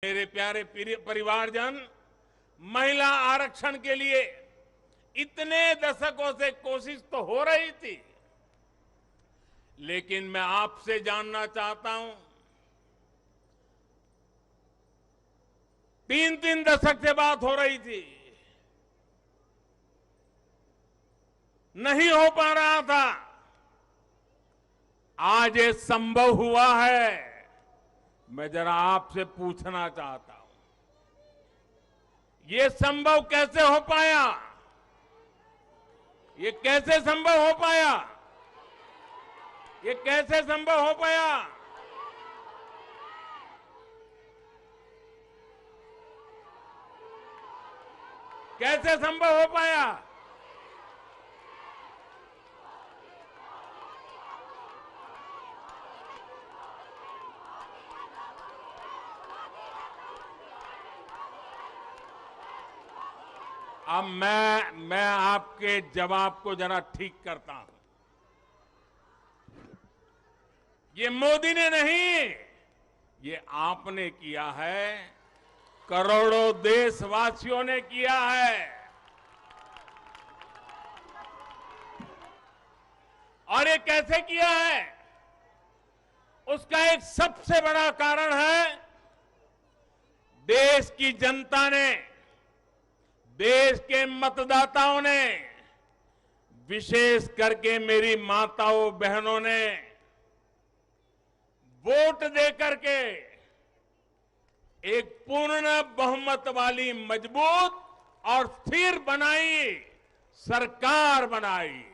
मेरे प्यारे परिवारजन, महिला आरक्षण के लिए इतने दशकों से कोशिश तो हो रही थी, लेकिन मैं आपसे जानना चाहता हूं, 3-3 दशक से बात हो रही थी, नहीं हो पा रहा था। आज ये संभव हुआ है। मैं जरा आपसे पूछना चाहता हूं, ये संभव कैसे हो पाया? ये कैसे संभव हो पाया? ये कैसे संभव हो पाया? कैसे संभव हो पाया? अब मैं आपके जवाब को जरा ठीक करता हूं। ये मोदी ने नहीं, ये आपने किया है, करोड़ों देशवासियों ने किया है। और ये कैसे किया है? उसका एक सबसे बड़ा कारण है, देश की जनता ने, देश के मतदाताओं ने, विशेष करके मेरी माताओं बहनों ने वोट देकर के एक पूर्ण बहुमत वाली मजबूत और स्थिर बनाई सरकार बनाई।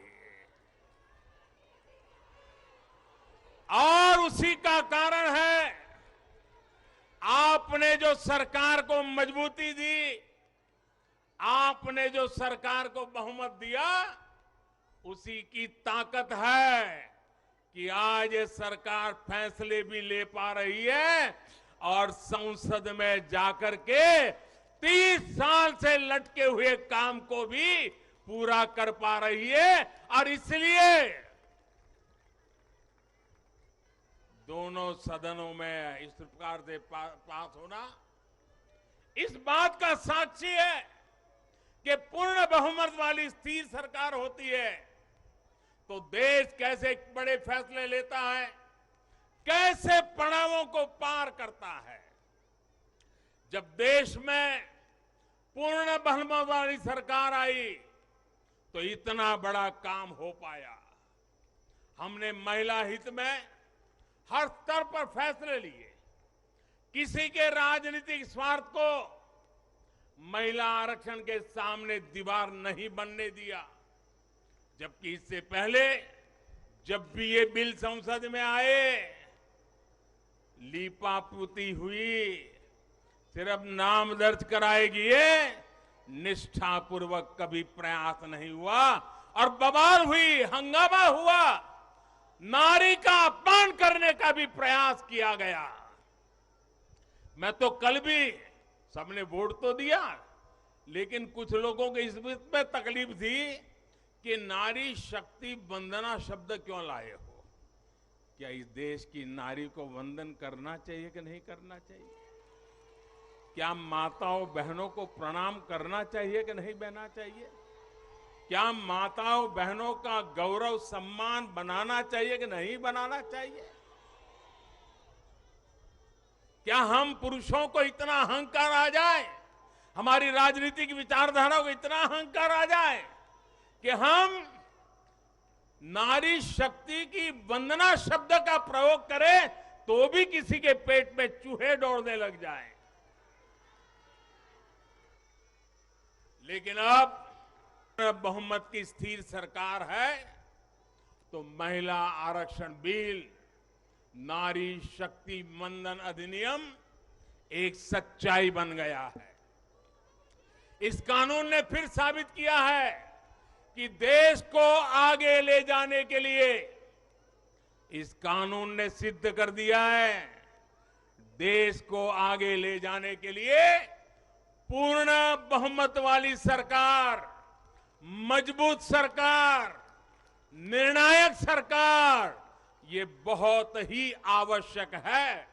और उसी का कारण है, आपने जो सरकार को मजबूती दी, आपने जो सरकार को बहुमत दिया, उसी की ताकत है कि आज ये सरकार फैसले भी ले पा रही है और संसद में जाकर के 30 साल से लटके हुए काम को भी पूरा कर पा रही है। और इसलिए दोनों सदनों में इस प्रकार से पास होना इस बात का साक्षी है कि पूर्ण बहुमत वाली स्थिर सरकार होती है तो देश कैसे बड़े फैसले लेता है, कैसे पड़ावों को पार करता है। जब देश में पूर्ण बहुमत वाली सरकार आई तो इतना बड़ा काम हो पाया। हमने महिला हित में हर स्तर पर फैसले लिए, किसी के राजनीतिक स्वार्थ को महिला आरक्षण के सामने दीवार नहीं बनने दिया। जबकि इससे पहले जब भी ये बिल संसद में आए, लीपापोती हुई, सिर्फ नाम दर्ज कराएगी, ये निष्ठापूर्वक कभी प्रयास नहीं हुआ और बवाल हुई, हंगामा हुआ, नारी का अपमान करने का भी प्रयास किया गया। मैं तो कल भी, सबने वोट तो दिया, लेकिन कुछ लोगों को इस में तकलीफ थी कि नारी शक्ति वंदना शब्द क्यों लाए हो। क्या इस देश की नारी को वंदन करना चाहिए कि नहीं करना चाहिए? क्या माताओं बहनों को प्रणाम करना चाहिए कि नहीं करना चाहिए? क्या माताओं बहनों का गौरव सम्मान बनाना चाहिए कि नहीं बनाना चाहिए? क्या हम पुरुषों को इतना अहंकार आ जाए, हमारी राजनीतिक विचारधारा को इतना अहंकार आ जाए कि हम नारी शक्ति की वंदना शब्द का प्रयोग करें तो भी किसी के पेट में चूहे दौड़ने लग जाएं? लेकिन अब बहुमत की स्थिर सरकार है तो महिला आरक्षण बिल, नारी शक्ति वंदन अधिनियम एक सच्चाई बन गया है। इस कानून ने फिर साबित किया है कि देश को आगे ले जाने के लिए, इस कानून ने सिद्ध कर दिया है, देश को आगे ले जाने के लिए पूर्ण बहुमत वाली सरकार, मजबूत सरकार, निर्णायक सरकार, ये बहुत ही आवश्यक है।